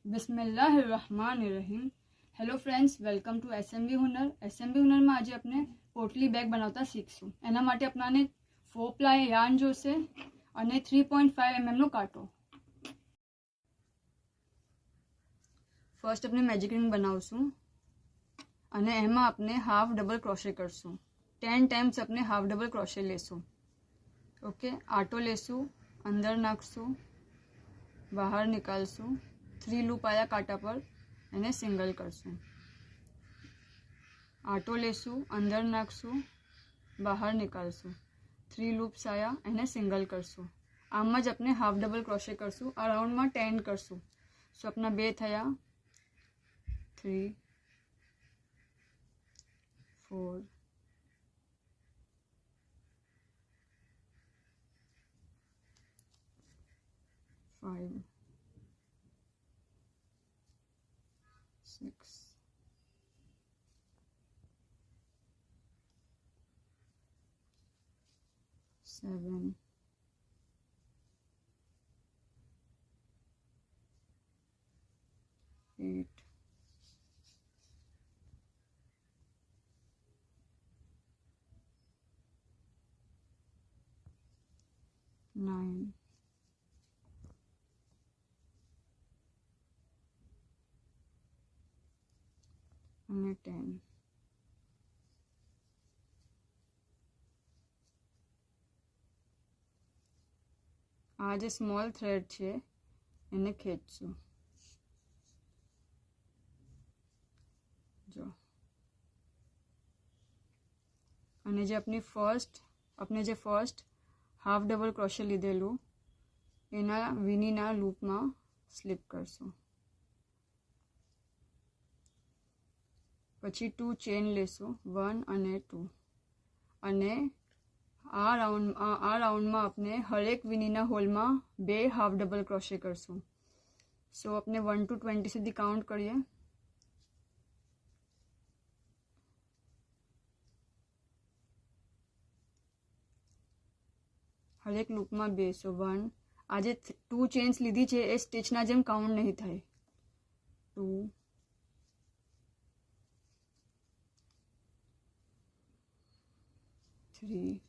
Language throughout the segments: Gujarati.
बिस्मिल्लाहिर्रहमानिर्रहीम। Hello friends, welcome to SMB Hunar. SMB Hunar में आज अपने पोटली बेग बनावता शीखशुं। एना माटे अपनाने 4 प्लाई यार्न जोईशे अने 3.5 mm नो कांटो। फर्स्ट अपने मैजिक रिंग बनावशुं अने एमां अपने हाफ डबल क्रोशे करशुं। 10 टाइम्स अपने हाफ डबल क्रोशे लेशुं। ओके, आटो लेशुं, अंदर नाखशुं, बहार निकालशुं। 3 लूप आया कांटा पर, एने सिंगल करशुं। आटो लेशुं, अंदर नाखशुं, बहार निकालशुं। 3 लूप्स आया, एने सिंगल करशुं। आम ज अपने हाफ डबल क्रोशे करशुं। आ राउंड में 10 करशुं। सो अपना 2 थया, 3 4 5 6 7 8 9 અને 10। આ જે સ્મોલ થ્રેડ છે એને ખેંચશું। જો અને જે આપણી ફર્સ્ટ હાફ ડબલ ક્રોશે લીધેલું એના વીનીના લૂપમાં સ્લીપ કરશું। પછી 2 ચેન લેશું, 1 અને 2, અને આ રાઉન્ડમાં આપણે હરેક વીનીના હોલમાં 2 હાફ ડબલ ક્રોશે કરશું। સો આપણે 1 to 20 સુધી કાઉન્ટ કરીએ। હરેક લૂપમાં 2। સો 1, આ જે 2 ચેન્સ લીધી છે એ સ્ટિચના જેમ કાઉન્ટ નહીં થાય। 2 3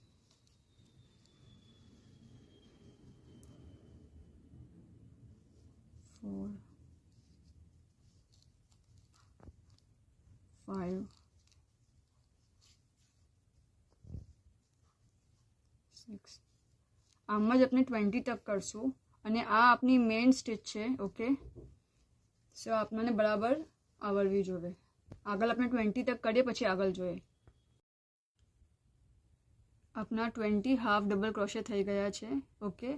4 5 6। આમ જ આપણે 20 તક કરશું અને આ આપણી મેઇન સ્ટિચ છે। ઓકે, સો આપણને બરાબર આવડવી જોઈએ। આગળ આપણે 20 તક કરીએ પછી આગળ જોઈએ। આપણા 20 હાફ ડબલ ક્રોશે થઈ ગયા છે। ઓકે,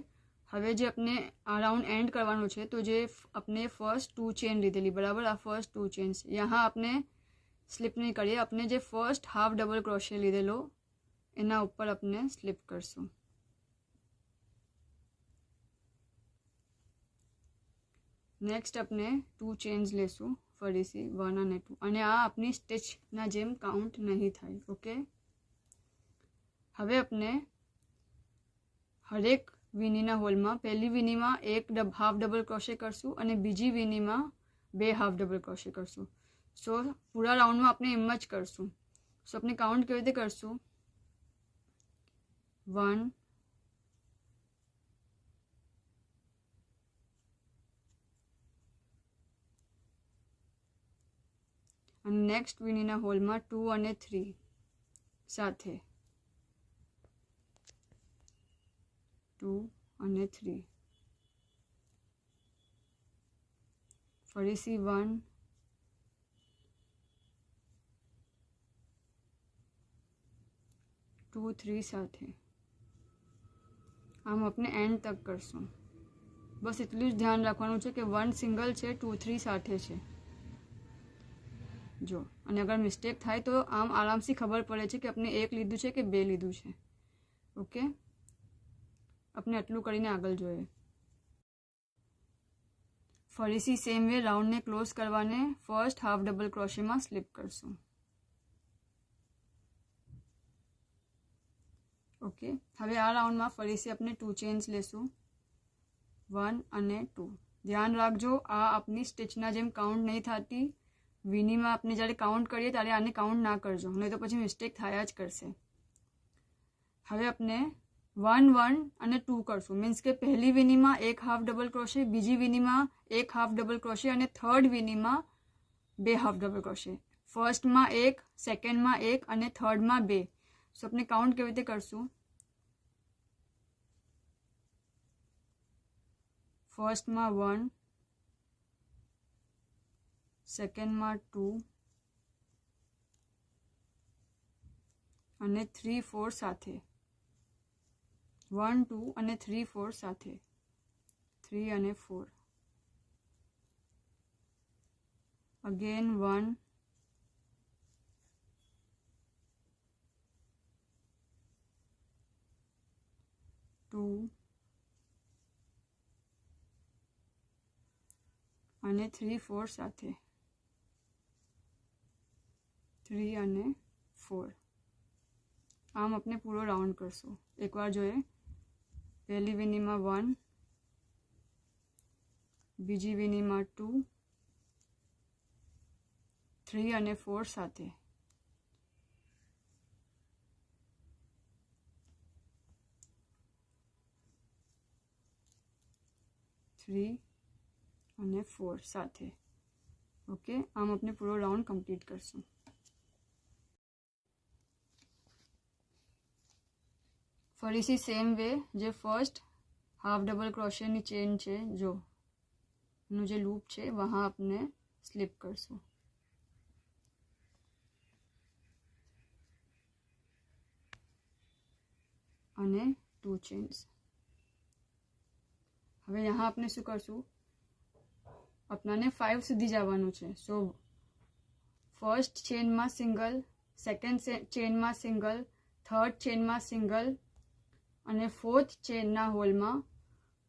હવે જે આપણે આ રાઉન્ડ એન્ડ કરવાનું છે તો જે આપણે ફર્સ્ટ 2 ચેન લીધેલી, બરાબર, આ ફર્સ્ટ 2 ચેન્સ यहाँ આપણે સ્લીપ નહીં કરીએ। આપણે જે ફર્સ્ટ હાફ ડબલ ક્રોશે લીધેલો એના ઉપર આપણે સ્લીપ કરશું। नेक्स्ट अपने 2 चेन्स लेशू फरीथी 1 અને 2, અને આ આપણી સ્ટિચના જેમ કાઉન્ટ નહીં થાય। ઓકે, હવે આપણે હરેક વીનીના હોલમાં પહેલી વીનીમાં એક હાફ ડબલ ક્રોશે કરશું અને બીજી વીનીમાં 2 હાફ ડબલ ક્રોશે કરશું। સો પૂરા રાઉન્ડમાં આપણે એમ જ કરશું। સો આપણે કાઉન્ટ કેવી રીતે કરશું? 1 અને નેક્સ્ટ વીનીના હોલમાં 2 અને 3 સાથે, 2 અને 3, ફરીથી 1 2 3 સાથે। આમ આપણે એન્ડ તક કરશું। બસ એટલું જ ધ્યાન રાખવાનું છે કે 1 સિંગલ છે, 2 3 સાથે છે। જો, અને અગર મિસ્ટેક થાય તો આમ આરામથી ખબર પડે છે કે આપણે 1 લીધું છે કે 2 લીધું છે। ઓકે, આપણે આટલું કરીને આગળ જોઈએ। ફરીથી સેમ વે રાઉન્ડને ક્લોઝ કરવાને ફર્સ્ટ હાફ ડબલ ક્રોશેમાં સ્લીપ કરશું। ઓકે, હવે આ રાઉન્ડમાં ફરીથી આપણે 2 ચેન્સ લેશું, 1 અને 2, ધ્યાન રાખજો, આ આપની સ્ટિચના જેમ કાઉન્ટ નહીં થતી. વીનીમાં આપણે જ્યારે કાઉન્ટ કરીએ ત્યારે આને કાઉન્ટ ના કરજો, નહીં તો પછી મિસ્ટેક થયા જ કરશે. હવે આપણે 1 1 અને 2 કરશું. મીન્સ કે પહેલી વીનીમાં એક હાફ ડબલ ક્રોશે, બીજી વીનીમાં એક હાફ ડબલ ક્રોશે અને થર્ડ વીનીમાં 2 હાફ ડબલ ક્રોશે. ફર્સ્ટમાં 1, સેકન્ડમાં 1 અને થર્ડમાં 2. સો આપણે કાઉન્ટ કેવી રીતે કરશું? ફર્સ્ટમાં 1, સેકન્ડમાં 2 અને 3 4 સાથે. 1 2 અને 3 4 સાથે. 3 અને 4. અગેન 1 2 અને 3 4 સાથે. 3 અને 4. આમ આપણે પૂરો રાઉન્ડ કરશું. એકવાર જોઈએ. પહેલી વીનીમાં 1, બીજી વીનીમાં 2, 3 અને 4 સાથે. 3 અને 4 સાથે. ઓકે, આમ આપણે પૂરો રાઉન્ડ કમ્પ્લીટ કરશું. ફરીથી સેમ વે, જે ફર્સ્ટ હાફ ડબલ ક્રોશેની ચેન છે, જો નું જે લૂપ છે વहाँ આપણે સ્લીપ કરશું. અને 2 ચેન્સ. હવે यहाँ આપણે શું કરશું? આપણાને 5 સુધી જવાનું છે. સો ફર્સ્ટ ચેનમાં સિંગલ, સેકન્ડ ચેનમાં સિંગલ, થર્ડ ચેનમાં સિંગલ અને ફોર્થ ચેનના હોલમાં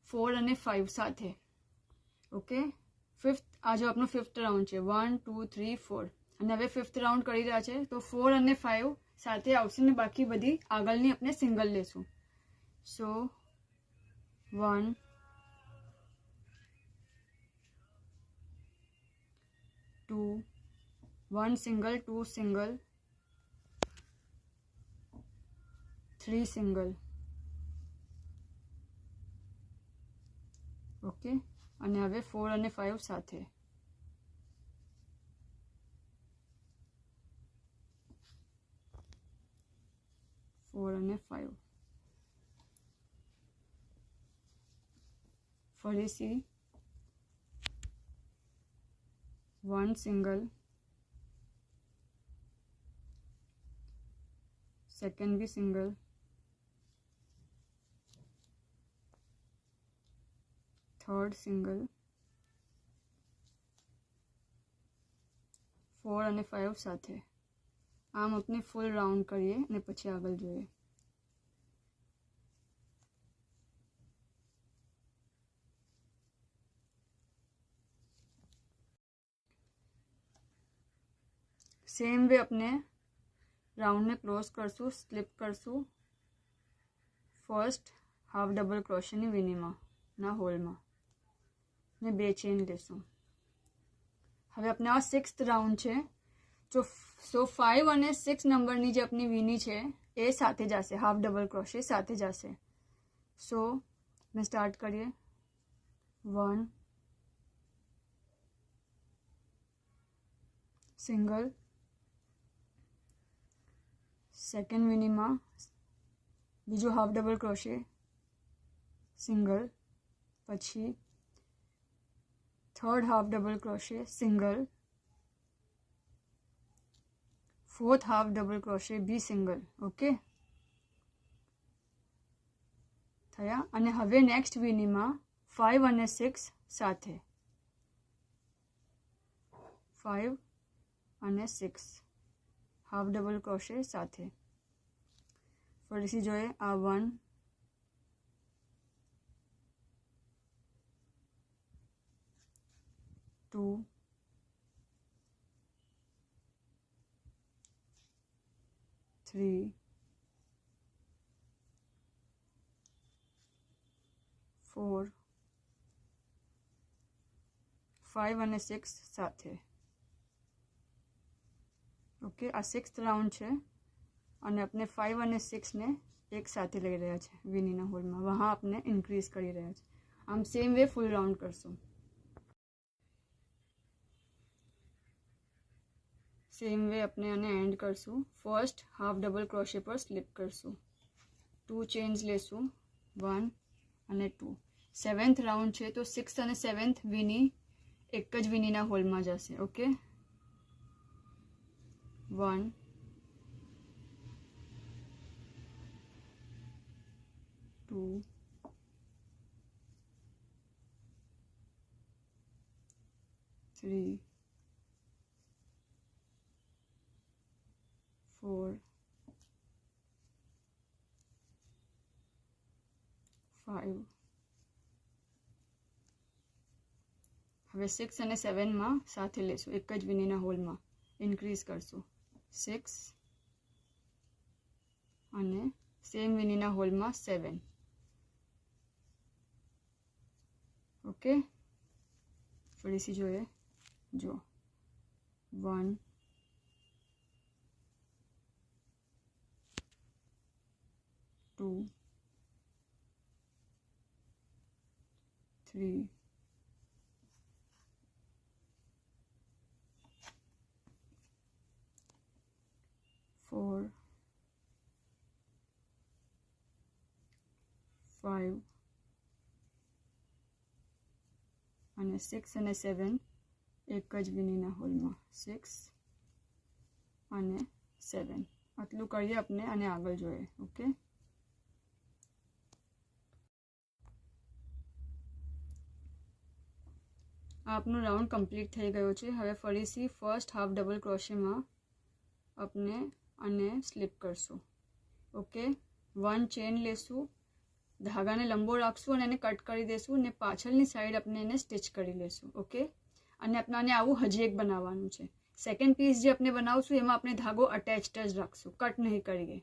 4 અને 5 સાથે. ઓકે, ફિફ્થ, આ જો આપણો ફિફ્થ રાઉન્ડ છે. 1 2 3 4. અને હવે ફિફ્થ રાઉન્ડ કરી રહ્યા છે તો 4 અને 5 સાથે આવશે ને બાકી બધી આગળની આપણે સિંગલ લેશું. સો 1 2 1 સિંગલ, 2 સિંગલ, 3 સિંગલ. ઓકે, અને હવે 4 અને 5 સાથે. 4 અને 5. ફરીથી 1 single, second B single, third single, 4 અને 5 સાથે. આમ આપણે ફૂલ રાઉન્ડ કરીએ અને પછી આગળ જોઈએ. સેમ વે આપણે રાઉન્ડને ક્લોઝ કરશું, સ્લીપ કરશું. ફર્સ્ટ હાફ ડબલ ક્રોશેની વીનીમાં ના હોલમાં ને 2 ચેન લેશું. હવે આપણે આ 6th રાઉન્ડ છે. જો સો 5 અને 6 નંબરની જે આપણી વીની છે એ સાથે જશે, હાફ ડબલ ક્રોશે સાથે જશે. સો આપણે સ્ટાર્ટ કરીએ. 1 સિંગલ, સેકન્ડ વીનીમાં બીજો હાફ ડબલ ક્રોશે, સિંગલ, પછી third half double crochet, single, fourth half double crochet બી સિંગલ. ઓકે, થયા. અને હવે નેક્સ્ટ વીનીમાં 5 અને 6 સાથે. 5 અને 6 હાફ ડબલ ક્રોશે સાથે. ફરીથી જોઈએ. આ 1 2 3 4 5 અને 6 સાથે. ઓકે, આ 6th રાઉન્ડ છે અને આપણે 5 અને 6 ને એક સાથે લઈ રહ્યા છે વિનીના હોલમાં, વहाँ આપણે ઇન્ક્રીઝ કરી રહ્યા છે. આમ સેમ વે ફૂલ રાઉન્ડ કરશું. सेम वे अपने आने एंड करसू. फर्स्ट हाफ डबल क्रोशे पर स्लिप करसू. 2 चेन्स लेसू, 1 અને 2. 7th રાઉન્ડ છે તો 6th અને 7th વીની એક જ વીનીના હોલમાં જશે. ઓકે, 1 2 3 4 5. હવે 6 અને 7માં સાથે લેશું, એક જ વિનીના હોલમાં ઇન્ક્રીઝ કરશું. 6 અને સેમ વિનીના હોલમાં 7. ઓકે, ફરીથી જોઈએ. જો 1 2 3 4 5 અને 6 અને 7 એક જ વિનીના હોલમાં. 6 અને 7 આટલું કરીએ આપણે અને આગળ જોઈએ. ઓકે, આપનું રાઉન્ડ કમ્પ્લીટ થઈ ગયો છે. હવે ફરીથી ફર્સ્ટ હાફ ડબલ ક્રોશેમાં આપણે આને સ્લીપ કરશું. ઓકે, 1 ચેન લેશું, ધાગાને લંબો રાખશું અને એને કટ કરી દેશું અને પાછળની સાઈડ આપણે એને સ્ટિચ કરી લેશું. ઓકે, અને આપણે આવું હજી એક બનાવવાનું છે. સેકન્ડ પીસ જે આપણે બનાવશું એમાં આપણે ધાગો અટેચ્ડ જ રાખશું, કટ નહીં કરીએ.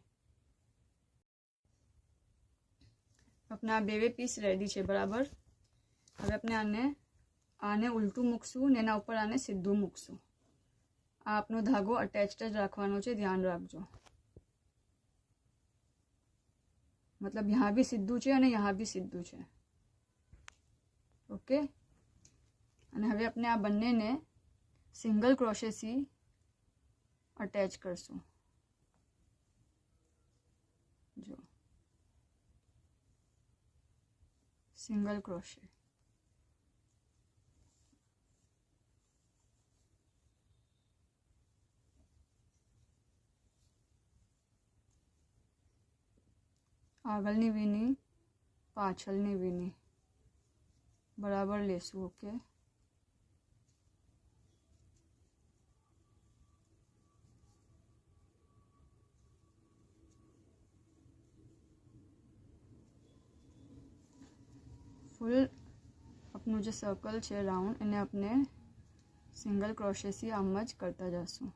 આપણા બે પીસ રેડી છે બરાબર. હવે આપણે આને ઉલટું મૂકશું ને એના ઉપર આને સીધું મૂકશું. આ આપનો ધાગો અટેચ્ડ જ રાખવાનો છે, ધ્યાન રાખજો. मतलब यहाँ भी સીધું છે અને यहाँ भी સીધું છે. ઓકે, અને હવે આપણે આ બંનેને સિંગલ ક્રોશેથી અટેચ કરશું. જો સિંગલ ક્રોશે. આગળની વીની પાછળની વીની બરાબર લેશું. ઓકે, ફૂલ આપનું જે સર્કલ છે રાઉન્ડ એને આપણે સિંગલ ક્રોશેથી આમ જ કરતા જશું.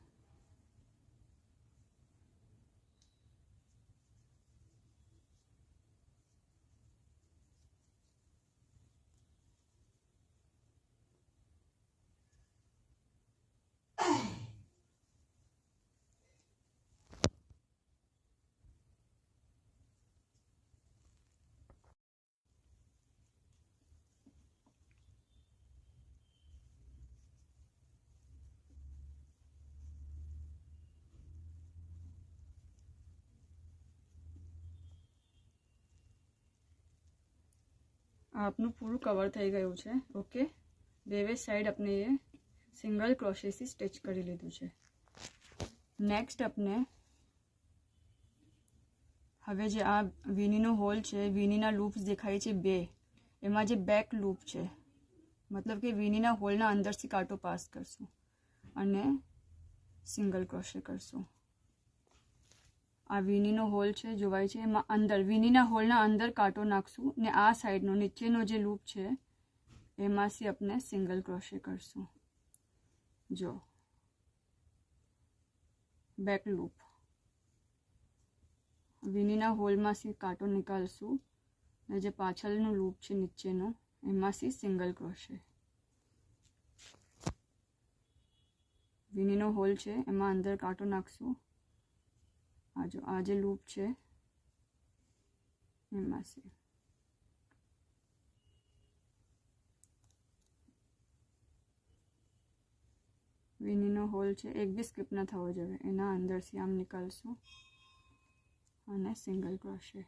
આપનું પૂરું કવર થઈ ગયું છે. ઓકે, બે સાઈડ આપણે એ સિંગલ ક્રોશેથી સ્ટિચ કરી લીધું છે. નેક્સ્ટ આપણે હવે જે આ વીનીનો હોલ છે, વીનીના લૂપ્સ દેખાય છે 2, એમાં જે બેક લૂપ છે મતલબ કે વીનીના હોલના અંદરથી કાંટો પાસ કરશું અને સિંગલ ક્રોશે કરશું. આ વીનીનો હોલ છે જોવાય છે, એમાં અંદર વીનીના હોલના અંદર કાંટો નાખશું ને આ સાઈડનો નીચેનો જે લૂપ છે એમાંથી આપણે સિંગલ ક્રોશે કરશું. જો બેક લૂપ વીનીના હોલમાંથી કાંટો નીકાળશું ને જે પાછળનો લૂપ છે નીચેનો એમાંથી સિંગલ ક્રોશે. વીનીનો હોલ છે એમાં અંદર કાંટો નાખશું. આ જે લૂપ છે એમાં છે. વીનીનો હોલ છે, એક બી સ્કીપ ન થવો જોઈએ. એના અંદરથી આમ નીકળશું અને સિંગલ ક્રોશે.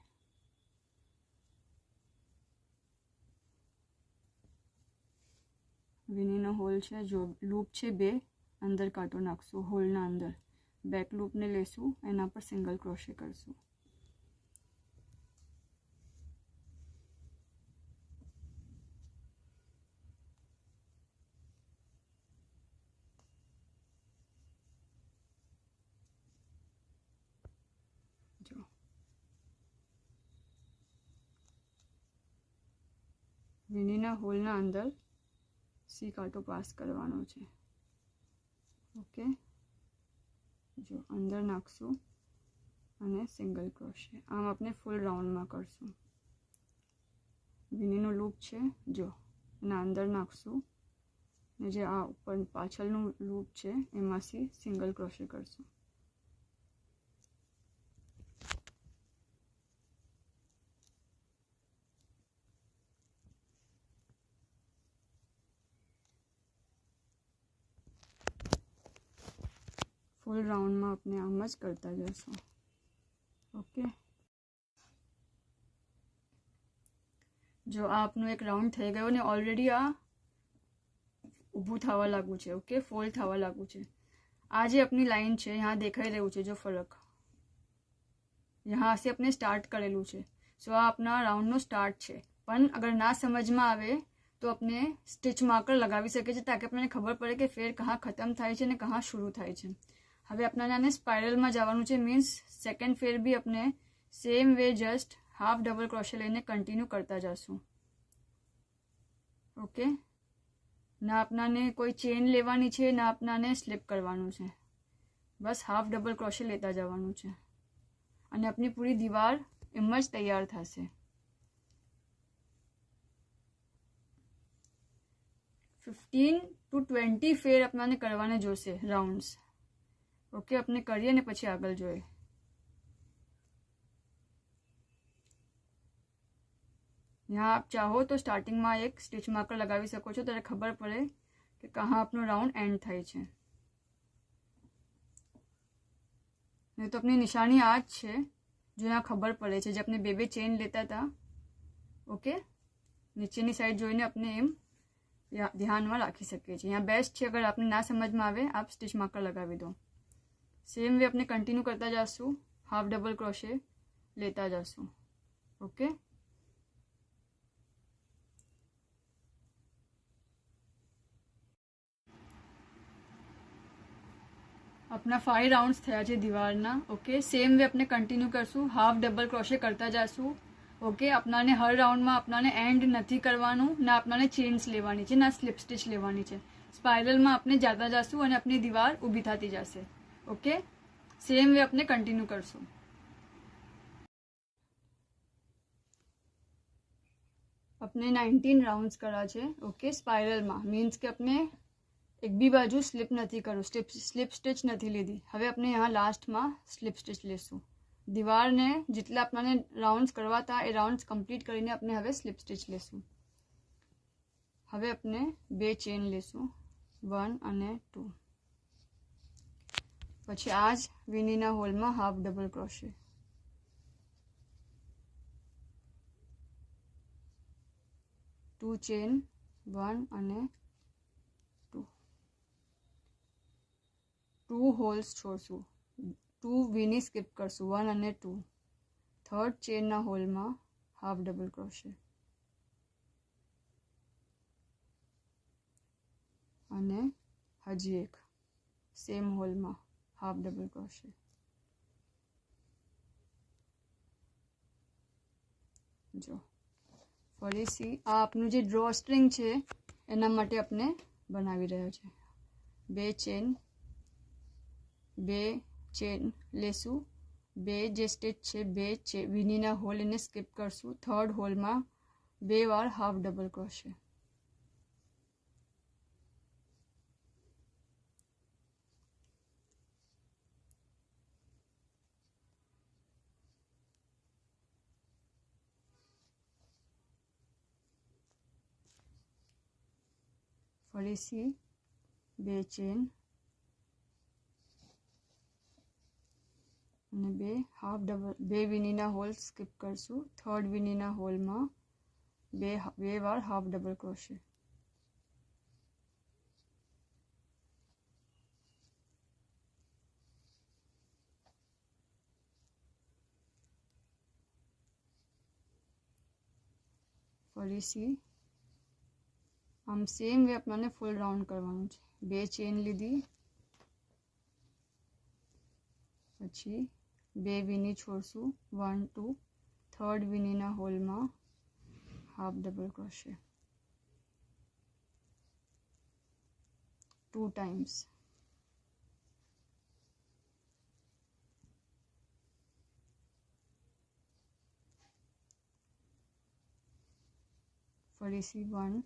વીનીનો હોલ છે, જો લૂપ છે 2, અંદર કાંટો નાખશું હોલના અંદર. બેક લૂપને લેશું, એના પર સિંગલ ક્રોશે કરશું. જો વીનીના હોલના અંદર સી કાંટો પાસ કરવાનો છે. ઓકે, જો અંદર નાખશું અને સિંગલ ક્રોશે. આમ આપણે ફૂલ રાઉન્ડમાં કરશું. વીનીનો લૂપ છે, જો એના અંદર નાખશું ને જે આ ઉપર પાછળનું લૂપ છે એમાંથી સિંગલ ક્રોશે કરશું. ફૂલ રાઉન્ડમાં આપણે આમ જ કરતા જઈશું. ઓકે, જો આ આપનું એક રાઉન્ડ થઈ ગયો ને ઓલરેડી આ ઊભું થવા લાગ્યું છે. ઓકે, ફોલ્ડ થવા લાગ્યું છે. આ જે આપની લાઈન છે यहाँ દેખાઈ રહ્યું છે જો ફરક, यहाँ से अपने स्टार्ट करेलू છે. સો આ આપના રાઉન્ડનો સ્ટાર્ટ છે. પણ અગર ના સમજમાં આવે તો આપણે સ્ટિચ માર્કર લગાવી શકીએ છીએ તાકે આપણને ખબર પડે કે ફેર કहाँ ખતમ થાય છે ને કहाँ શરૂ થાય છે. હવે આપણને આને સ્પાઇરલમાં જવાનું છે, મીન્સ સેકન્ડ ફેર બી આપણે same way just half double crochet લઈને કન્ટિન્યુ કરતા જશું. ઓકે, ના આપણાને કોઈ ચેન લેવાની છે ના આપણાને સ્લીપ કરવાનું છે. બસ હાફ ડબલ ક્રોશે લેતા જવાનું છે અને આપણી પૂરી દીવાર એમ જ તૈયાર થશે. 15 to 20 ફેર આપણાને કરવાને જોશે રાઉન્ડ્સ. ઓકે, આપણે કરીએ ને પછી આગળ જોઈએ. यहाँ आप चाहो तो સ્ટાર્ટિંગમાં એક સ્ટિચ માર્કર લગાવી શકો છો, ત્યારે ખબર પડે કે કहाँ આપનો રાઉન્ડ એન્ડ થાય છે. नहीं तो अपनी निशानी आज છે जो यहाँ ખબર પડે છે, જે આપણે 2 ચેન લેતા હતા. ઓકે, નીચેની સાઈડ જોઈને આપણે એમ ધ્યાનમાં રાખી શકીએ છીએ. यहाँ બેસ્ટ છે, અગર આપને ના સમજમાં આવે આપ સ્ટિચ માર્કર લગાવી દો. સેમ વે આપણે કન્ટિન્યુ કરતા જઈશું, હાફ ડબલ ક્રોશે લેતા જઈશું. ઓકે, अपना 5 રાઉન્ડ્સ થયા છે દીવારના. ઓકે, સેમ વે આપણે કન્ટિન્યુ કરશું, હાફ ડબલ ક્રોશે કરતા જઈશું. ઓકે, આપણાને હર રાઉન્ડમાં આપણાને એન્ડ નથી કરવાનું, ના આપણાને ચેન્સ લેવાની છે ના સ્લીપ સ્ટિચ લેવાની છે. સ્પાઇરલમાં આપણે જતા જઈશું અને આપણી દીવાર ઊભી થતી જશે. ઓકે, સેમ વે આપણે કન્ટિન્યુ કરશું. આપણે 19 રાઉન્ડ્સ કર્યા છે. ઓકે, સ્પાઇરલમાં મીન્સ કે આપણે એક બી બાજુ સ્લીપ નથી કરું, સ્લીપ સ્ટિચ નથી લીધી. હવે આપણે यहाँ લાસ્ટમાં સ્લીપ સ્ટિચ લેશું. દીવારને જેટલા આપણને રાઉન્ડ્સ કરવા હતા એ રાઉન્ડ્સ કમ્પ્લીટ કરીને આપણે હવે સ્લીપ સ્ટિચ લેશું. હવે આપણે 2 ચેન લેશું, 1 અને 2. પછી આ જ વીનીના હોલમાં હાફ ડબલ ક્રોશે. टू चेन 1 અને 2. 2 હોલ્સ છોડશું, 2 વીની સ્કીપ કરશું, 1 અને 2. થર્ડ ચેનના હોલમાં હાફ ડબલ ક્રોશે અને હજી એક સેમ હોલમાં હાફ ડબલ ક્રોશે. જો ફરીથી આ આપનું જે ડ્રો સ્ટ્રિંગ છે એના માટે આપણે બનાવી રહ્યા છે. 2 ચેન લેશું, 2 જે સ્ટિચ છે 2 વીનીના હોલ એને સ્કીપ કરશું. થર્ડ હોલમાં 2 વાર હાફ ડબલ ક્રોશે ફરીથી 2 ચેન અને 2 હાફ ડબલ, 2 વીનીના હોલ સ્કીપ કરશું. થર્ડ વીનીના હોલમાં બે વાર હાફ ડબલ ક્રોશે. ફરીથી આમ સેમ વે આપણને ફૂલ રાઉન્ડ કરવાનું છે. 2 ચેન લીધી, પછી 2 વીની છોડશું, 1 2, થર્ડ વીનીના હોલમાં હાફ ડબલ ક્રોશે 2 ટાઈમ્સ. ફરીથી 1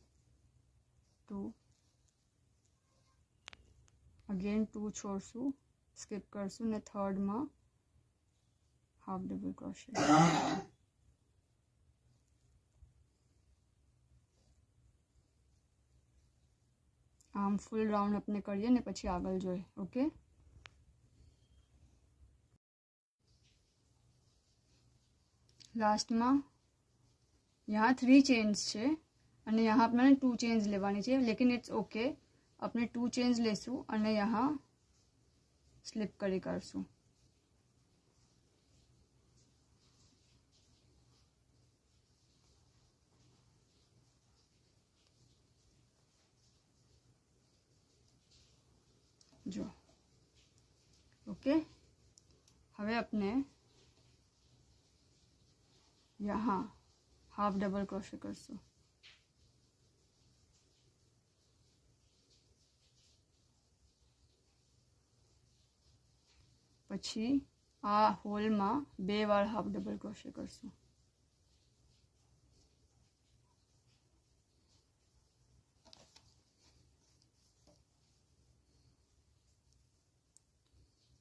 2, અગેન 2 છોડશું, સ્કીપ કરશું ને થર્ડમાં હાફ ડબલ ક્રોશે. આમ ફૂલ રાઉન્ડ આપણે કરીએ ને પછી આગળ જોઈએ. ઓકે, લાસ્ટમાં यहाँ 3 चेन्स છે અને यहाँ આપણે 2 ચેન્સ લેવાની છે, લેकिन ઇટ્સ ઓકે, આપણે 2 ચેન્સ લેશું અને यहाँ સ્લીપ કરી કરશું. જો ઓકે, હવે આપણે यहाँ हाफ डबल क्रोशे करશું. પછી આ હોલમાં 2 વાર હાફ ડબલ ક્રોશે કરશું.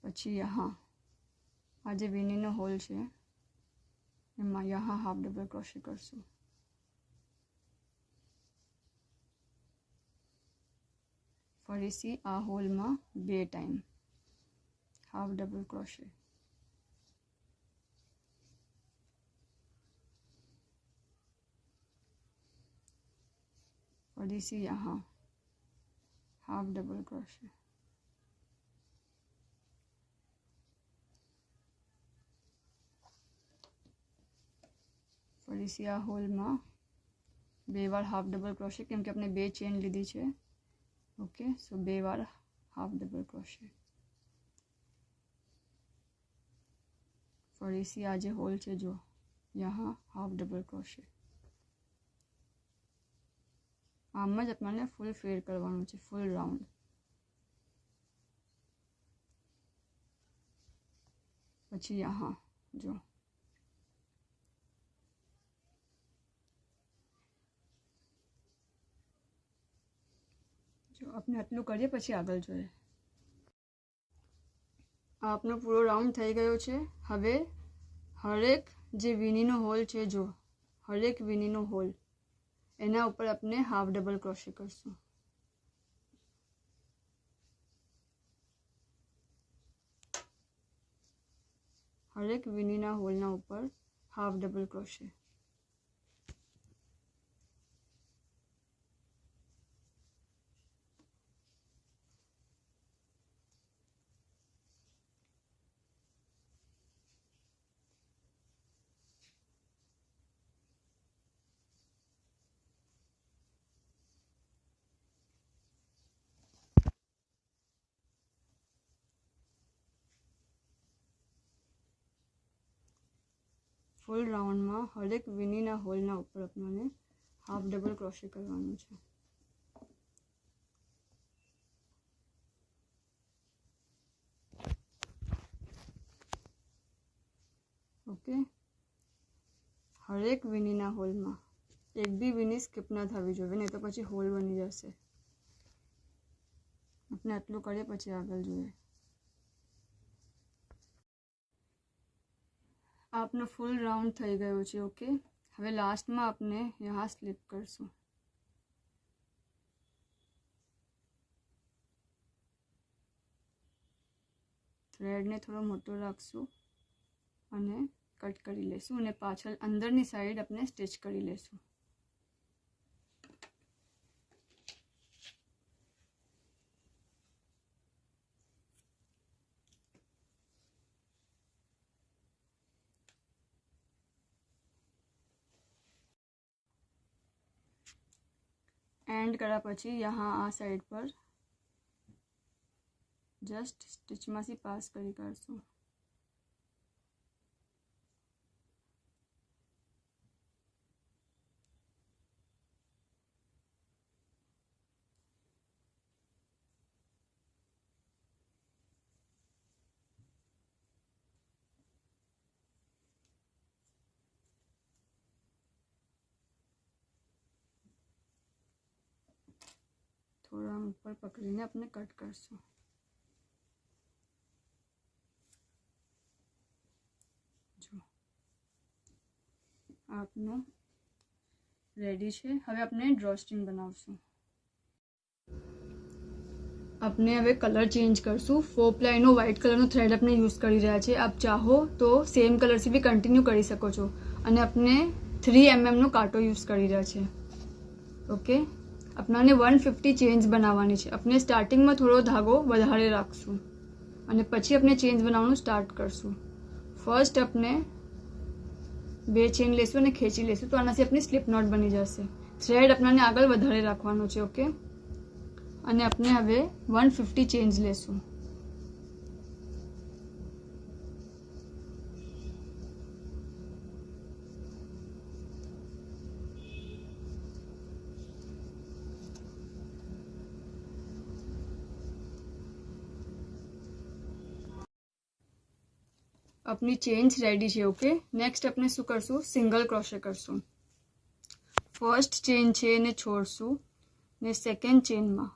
પછી यहाँ આ જે વીનીનો હોલ છે એમાં यहाँ हाफ डबल क्रोशे करશું. ફરીથી આ હોલમાં 2 ટાઈમ हाफ डबल क्रोशे. फरीથી यहाँ हाफ डबल क्रोशे. ફરીથી આ હોલમાં 2 વાર હાફ ડબલ ક્રોશે, કેમ કે આપણે 2 ચેન લીધી છે. ઓકે, સો 2 વાર હાફ ડબલ ક્રોશે. ફરીથી આ જે હોલ છે જો यहाँ हाफ डबल क्रोशे. આમ જ આપણને ફૂલ ફેર કરવાનું છે, ફૂલ રાઉન્ડ. પછી यहाँ જો આપણે આટલું કરીએ પછી આગળ જોઈએ. આ આપણો પૂરો રાઉન્ડ થઈ ગયો છે. હવે હરેક જે વીનીનો હોલ છે જો હરેક વીનીનો હોલ એના ઉપર આપણે હાફ ડબલ ક્રોશે કરશું. હરેક વીનીના હોલના ઉપર હાફ ડબલ ક્રોશે. ફૂલ રાઉન્ડમાં હરેક વીનીના હોલના ઉપર આપણને હાફ ડબલ ક્રોશે કરવાનું છે. ઓકે, હરેક વીનીના હોલમાં એક બી વીની સ્કીપ ના થવી જોઈએ, નહીં તો પછી હોલ બની જશે. આપણે આટલું કરીએ પછી આગળ જોઈએ. આપનો ફૂલ રાઉન્ડ થઈ ગયો છે. ઓકે, હવે લાસ્ટમાં આપણે यहाँ સ્લીપ કરશું. થ્રેડને થોડો મોટો રાખશું અને કટ કરી લેશું અને પાછળ અંદરની સાઈડ આપણે સ્ટિચ કરી લેશું. एंड કર્યા પછી यहाँ આ સાઈડ પર જસ્ટ સ્ટિચમાંથી પાસ કરી કાઢશું. थोड़ा ऊपर पकड़ीने अपने कट करશું. જો આપનું રેડી છે. હવે આપણે ડ્રોસ્ટ્રિંગ બનાવશું. આપણે હવે કલર ચેન્જ કરશું. 4 પ્લાયનો વ્હાઇટ કલરનો થ્રેડ આપણે યુઝ કરી રહ્યા છે. આપ ચાહો તો સેમ કલરથી બી કન્ટિન્યુ કરી શકો છો. અને આપણે 3 mm નો કાંટો યુઝ કરી રહ્યા છે. ઓકે, આપણાને 150 ચેન્સ બનાવવાની છે. આપણે સ્ટાર્ટિંગમાં થોડો ધાગો વધારે રાખશું અને પછી આપણે ચેન્સ બનાવવાનું સ્ટાર્ટ કરશું. ફર્સ્ટ આપણે 2 ચેન લેશું અને ખેંચી લેશું તો આનાથી આપણી સ્લીપ નોટ બની જશે. થ્રેડ આપણાને આગળ વધારે રાખવાનો છે. ઓકે, અને આપણે હવે 150 ચેન્સ લેશું. अपनी चेन्स रेडी है. ओके, नेक्स्ट अपने शू करशू सिंगल क्रोशे करशू. फर्स्ट चेन है ने छोड़शू ने सेकंड चेन में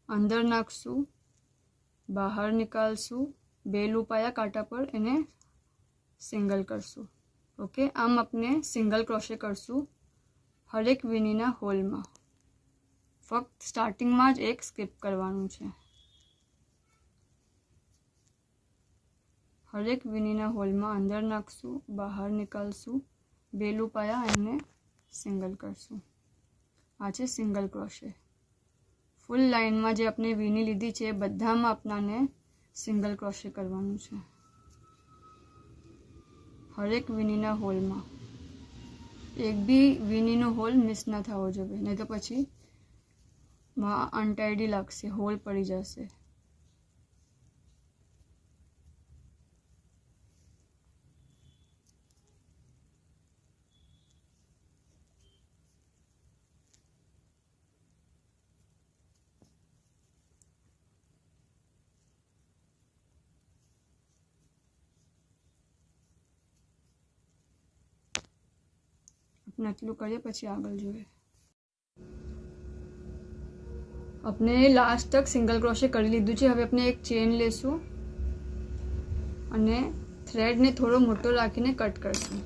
अंदर नाखशू, बहार निकालशू, 2 लूप आया कांटा पर एने सिंगल करशू. ओके, आम अपने सिंगल क्रोशे करशू हर एक वीनीना होल में. फक्त स्टार्टिंग में ज एक स्कीप करवानुं छे. हर एक वीनीना होल में अंदर नाखशू, बहार निकालशू, 2 लूप आया एने सिंगल करशू. आ छे सिंगल क्रोशे. फूल लाइन में जे अपने वीनी लीधी छे बधा में अपनाने सिंगल क्रोशे करवानुं छे. हर एक वीनीना होल में एक भी वीनीनो होल मिस ना थवो जोईए, नहीं तो पछी अनटाइडी लागशे, होल पड़ी जशे. अपने आटलू करिए पछी आगळ जोईए. अपने लास्ट तक सिंगल क्रोशे करी लीधुं छे. हवे अपने एक चेन लेशुं अने थ्रेड ने थोड़ो मोटो राखीने कट करशुं.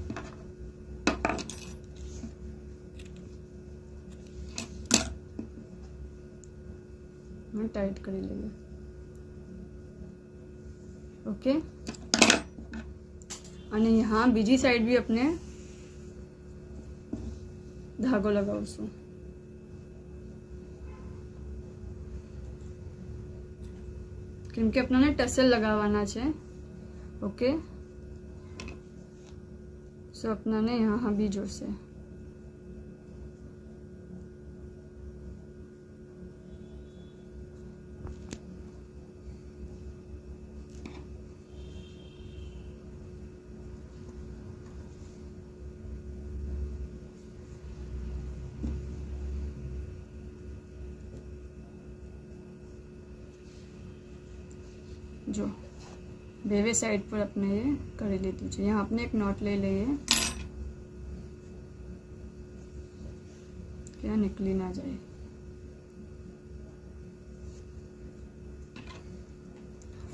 टाइट करी लईए. ओके, अने यहाँ बीजी साइड भी अपने धागो लगावशुं. केम के अपने टसल लगावाना छे. ओके, सो अपने यहाँ भी जोशे. जो बेवे साइड पर अपने ये कर लीधुं छे. यहाँ अपने एक नॉट लई लईए कि निकली ना जाए.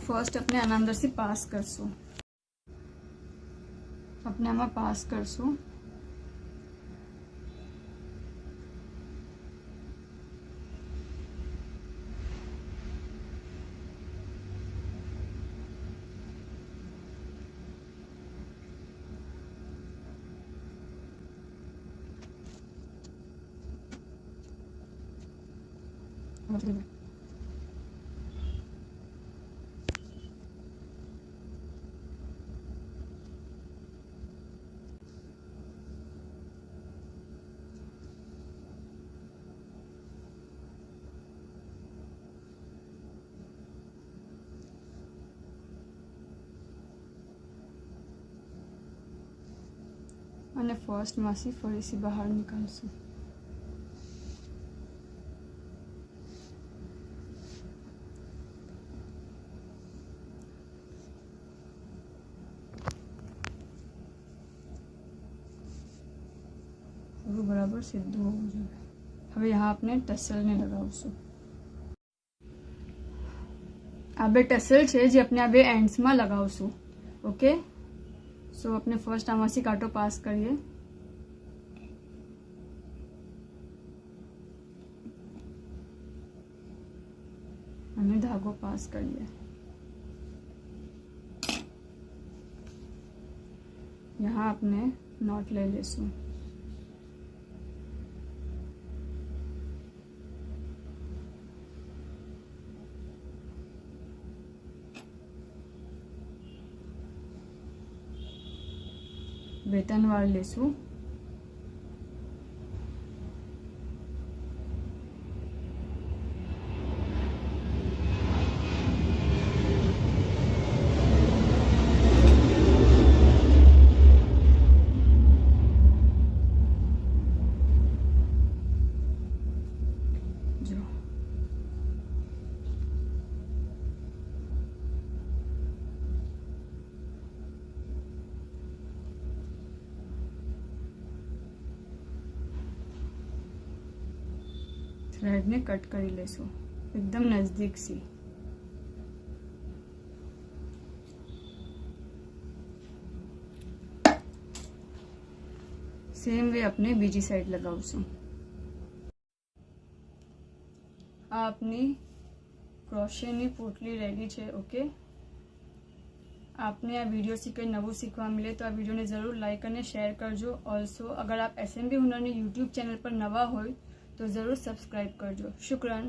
फर्स्ट अपने आना अंदर से पास करशुं. अपने आमा पास करशुं. અને ફર્સ્ટમાંથી ફરીથી બહાર નીકાળશું. બરાબર સીધું હોવું જોઈએ. હવે यहाँ આપણે ટસલને લગાવશું. આ બે ટસલ છે જે આપણે આ બે એન્ડ્સમાં લગાવશું. ઓકે, સો આપણે ફર્સ્ટ આમાંથી કાંટો પાસ કરીએ. અને ધાગો પાસ કરીએ. यहाँ આપણે નોટ લઈ લેશું. વેતન વાર લેશું. જો થ્રેડને કટ કરી લેશું એકદમ નજદીક થી. સેમ વે આપણે બીજી સાઈડ લગાવશું. આ આપની ક્રોશેની પોટલી રેડી છે. ઓકે, आपने આ વિડીયોથી કંઈ નવું શીખવા મળે તો આ વિડીયોને જરૂર લાઈક અને શેર કરજો. ઓલ્સો અગર આપ એસએમબી હુનરની યુટ્યુબ ચેનલ પર નવા હોય તો ज़रूर सब्सक्राइब करजो. शुक्रान.